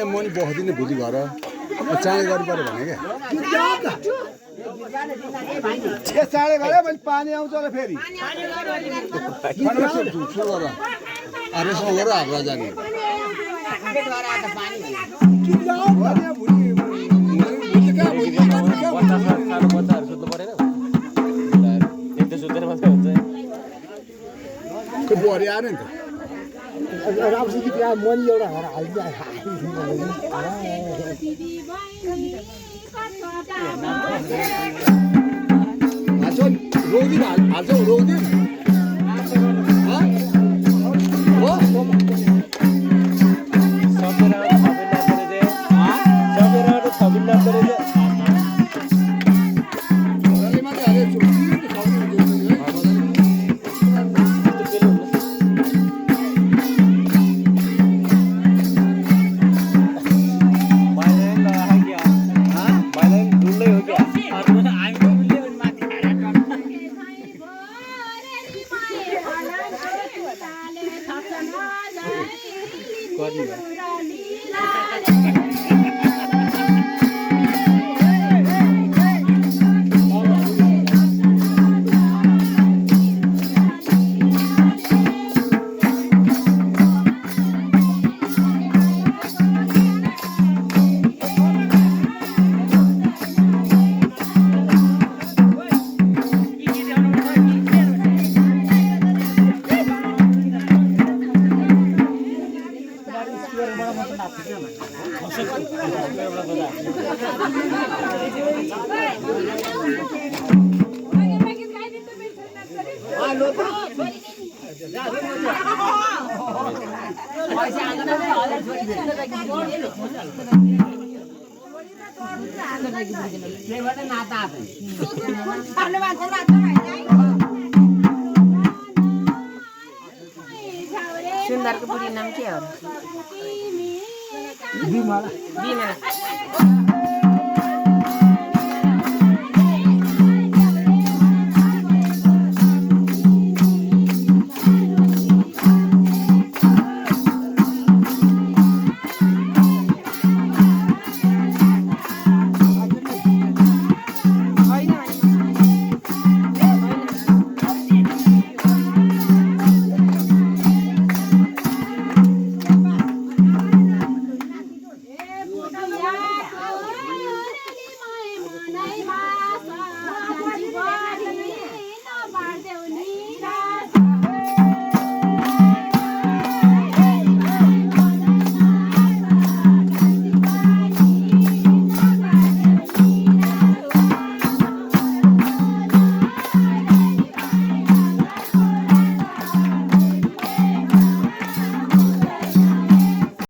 म नि बस्दिनँ भोलि घर चाँडै गर्नु पऱ्यो भने क्या चाँडै गऱ्यो भने पानी आउँछ र फेरि रेसमा गरेर हाक्रा जाने बुहारी आएन नि त रामसिंह त्यहाँ मनी एउटा हालिदियो रोगिन हाल्छौ रोगिन सुन्दरको बुढी नाम के हो? बिमला बिमला